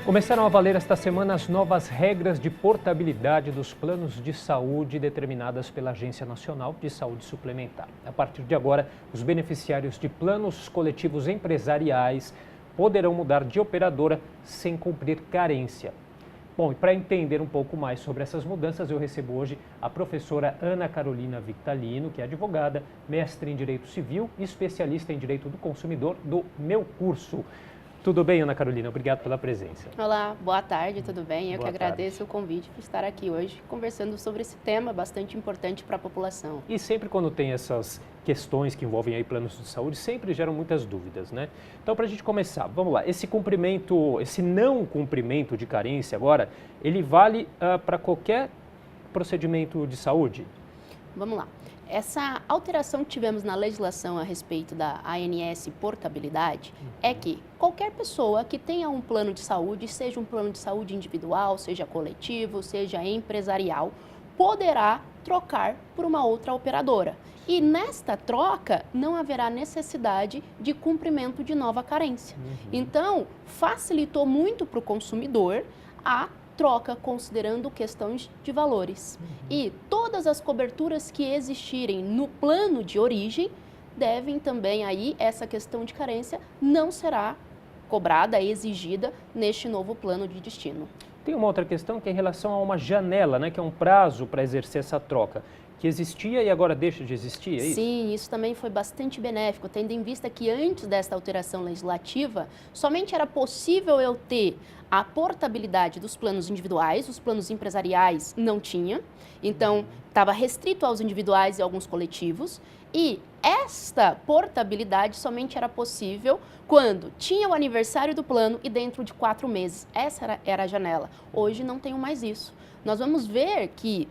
Começaram a valer esta semana as novas regras de portabilidade dos planos de saúde determinadas pela Agência Nacional de Saúde Suplementar. A partir de agora, os beneficiários de planos coletivos empresariais poderão mudar de operadora sem cumprir carência. Bom, e para entender um pouco mais sobre essas mudanças, eu recebo hoje a professora Ana Carolina Victalino, que é advogada, mestre em Direito Civil e especialista em Direito do Consumidor do Meu Curso. Tudo bem, Ana Carolina? Obrigado pela presença. Olá, boa tarde, tudo bem? Eu Boa que agradeço o convite por estar aqui hoje conversando sobre esse tema bastante importante para a população. E sempre quando tem essas questões que envolvem aí planos de saúde, sempre geram muitas dúvidas, né? Então, para a gente começar, vamos lá. Esse não cumprimento de carência agora, ele vale para qualquer procedimento de saúde? Vamos lá. Essa alteração que tivemos na legislação a respeito da ANS portabilidade é que qualquer pessoa que tenha um plano de saúde, seja um plano de saúde individual, seja coletivo, seja empresarial, poderá trocar por uma outra operadora. E nesta troca não haverá necessidade de cumprimento de nova carência. Então, facilitou muito para o consumidor a troca considerando questões de valores. E todas as coberturas que existirem no plano de origem devem também aí, essa questão de carência não será cobrada, exigida neste novo plano de destino. Tem uma outra questão que é em relação a uma janela, né, que é um prazo para exercer essa troca, que existia e agora deixa de existir, é isso? Sim, isso também foi bastante benéfico, tendo em vista que antes desta alteração legislativa, somente era possível eu ter a portabilidade dos planos individuais, os planos empresariais não tinha, então estava restrito aos individuais e alguns coletivos, e esta portabilidade somente era possível quando tinha o aniversário do plano e dentro de 4 meses. Essa era a janela. Hoje não tenho mais isso. Nós vamos ver que,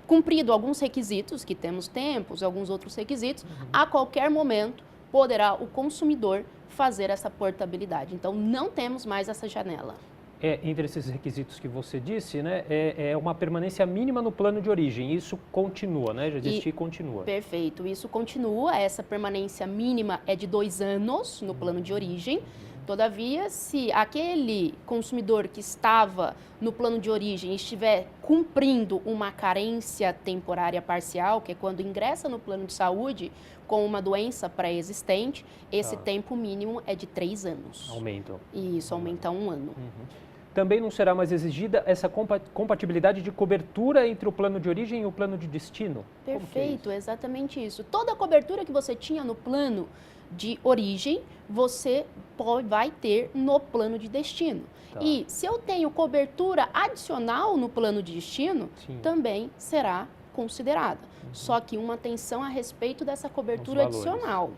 cumprido alguns requisitos, que temos tempos e alguns outros requisitos, a qualquer momento poderá o consumidor fazer essa portabilidade. Então, não temos mais essa janela. Entre esses requisitos que você disse, né, é uma permanência mínima no plano de origem. Isso continua, né? Já existe e continua. Perfeito. Isso continua. Essa permanência mínima é de 2 anos no plano de origem. Todavia, se aquele consumidor que estava no plano de origem estiver cumprindo uma carência temporária parcial, que é quando ingressa no plano de saúde com uma doença pré-existente, esse tempo mínimo é de 3 anos. Aumenta. Isso, aumenta 1 ano. Também não será mais exigida essa compatibilidade de cobertura entre o plano de origem e o plano de destino? Perfeito, exatamente isso. Toda a cobertura que você tinha no plano de origem, você vai ter no plano de destino. E se eu tenho cobertura adicional no plano de destino, também será considerada. Só que uma atenção a respeito dessa cobertura adicional.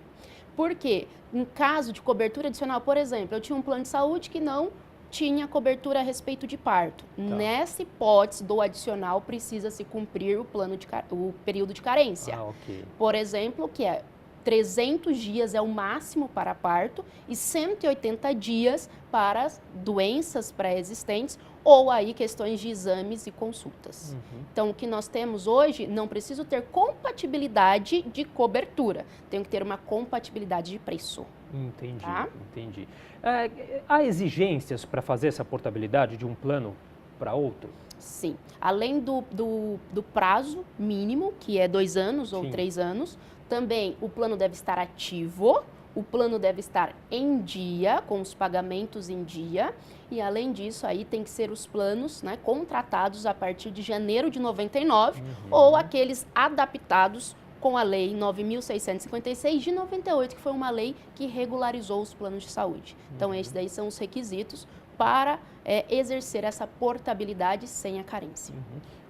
Porque, em caso de cobertura adicional, por exemplo, eu tinha um plano de saúde que não tinha cobertura a respeito de parto. Nessa hipótese do adicional, precisa se cumprir o período de carência. Por exemplo, que é 300 dias é o máximo para parto e 180 dias para as doenças pré-existentes ou aí questões de exames e consultas. Então, o que nós temos hoje, não preciso ter compatibilidade de cobertura, tenho que ter uma compatibilidade de preço. Entendi, entendi. Há exigências para fazer essa portabilidade de um plano para outro? Sim. Além do prazo mínimo, que é 2 anos ou 3 anos, também o plano deve estar ativo, o plano deve estar em dia, com os pagamentos em dia, e além disso aí tem que ser os planos, né, contratados a partir de janeiro de 99 ou aqueles adaptados com a Lei 9.656 de 98, que foi uma lei que regularizou os planos de saúde. Então, esses daí são os requisitos para exercer essa portabilidade sem a carência.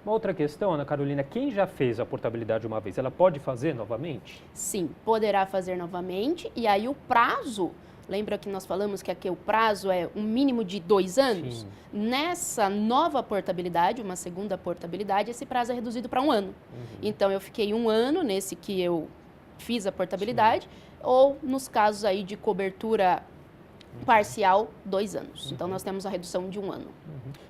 Uma outra questão, Ana Carolina, quem já fez a portabilidade uma vez, ela pode fazer novamente? Sim, poderá fazer novamente, e aí o prazo, lembra que nós falamos que aqui o prazo é um mínimo de 2 anos? Sim. Nessa nova portabilidade, uma segunda portabilidade, esse prazo é reduzido para 1 ano. Então, eu fiquei 1 ano nesse que eu fiz a portabilidade, ou nos casos aí de cobertura parcial 2 anos. Então, nós temos a redução de 1 ano.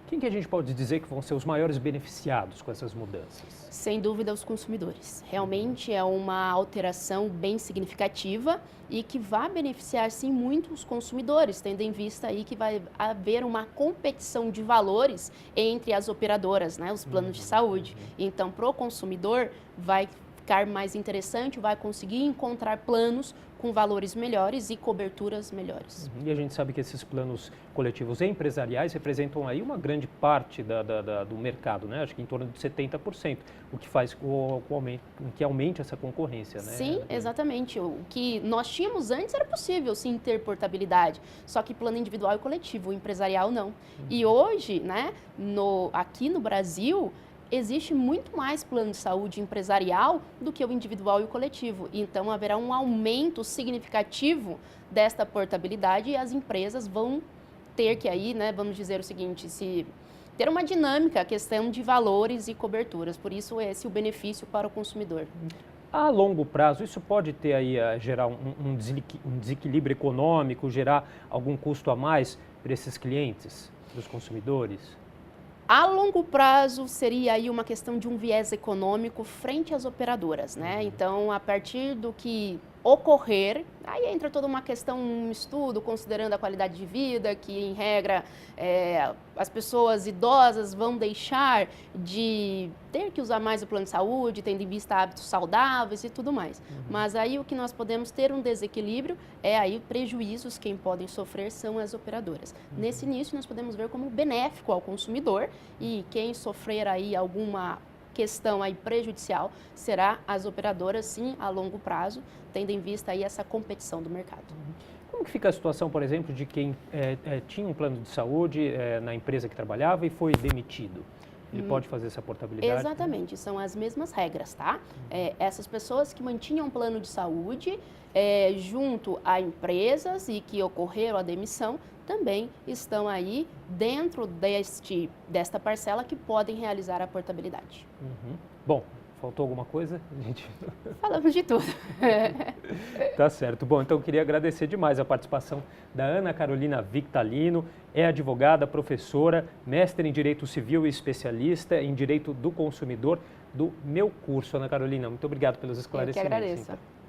Quem que a gente pode dizer que vão ser os maiores beneficiados com essas mudanças? Sem dúvida, os consumidores. Realmente é uma alteração bem significativa e que vai beneficiar, sim, muito os consumidores, tendo em vista aí que vai haver uma competição de valores entre as operadoras, né, os planos de saúde. Então, para o consumidor, vai ficar mais interessante, vai conseguir encontrar planos com valores melhores e coberturas melhores. E a gente sabe que esses planos coletivos e empresariais representam aí uma grande parte do mercado, né? Acho que em torno de 70%, o que faz que aumente essa concorrência, né? Sim, exatamente. O que nós tínhamos antes era possível, sim, ter portabilidade, só que plano individual e coletivo, o empresarial não. E hoje, né, aqui no Brasil, existe muito mais plano de saúde empresarial do que o individual e o coletivo. Então, haverá um aumento significativo desta portabilidade e as empresas vão ter que aí, né, vamos dizer o seguinte, ter uma dinâmica, a questão de valores e coberturas. Por isso, esse é o benefício para o consumidor. A longo prazo, isso pode ter aí, gerar um desequilíbrio econômico, gerar algum custo a mais para esses clientes, para os consumidores? A longo prazo seria aí uma questão de um viés econômico frente às operadoras, né? Então, a partir do que ocorrer, aí entra toda uma questão, um estudo considerando a qualidade de vida, que em regra as pessoas idosas vão deixar de ter que usar mais o plano de saúde, tendo em vista hábitos saudáveis e tudo mais. Mas aí o que nós podemos ter um desequilíbrio é aí prejuízos, quem podem sofrer são as operadoras. Nesse início nós podemos ver como benéfico ao consumidor e quem sofrer aí alguma questão aí prejudicial será as operadoras, sim, a longo prazo, tendo em vista aí essa competição do mercado. Como que fica a situação, por exemplo, de quem tinha um plano de saúde na empresa que trabalhava e foi demitido? Ele pode fazer essa portabilidade? Exatamente, são as mesmas regras, tá? Essas pessoas que mantinham um plano de saúde junto a empresas e que ocorreram a demissão, também estão aí dentro desta parcela que podem realizar a portabilidade. Bom, faltou alguma coisa? Falamos de tudo. Tá certo. Bom, então eu queria agradecer demais a participação da Ana Carolina Victalino, é advogada, professora, mestre em Direito Civil e especialista em Direito do Consumidor do meu curso. Ana Carolina, muito obrigado pelos esclarecimentos. Eu que agradeço. Então.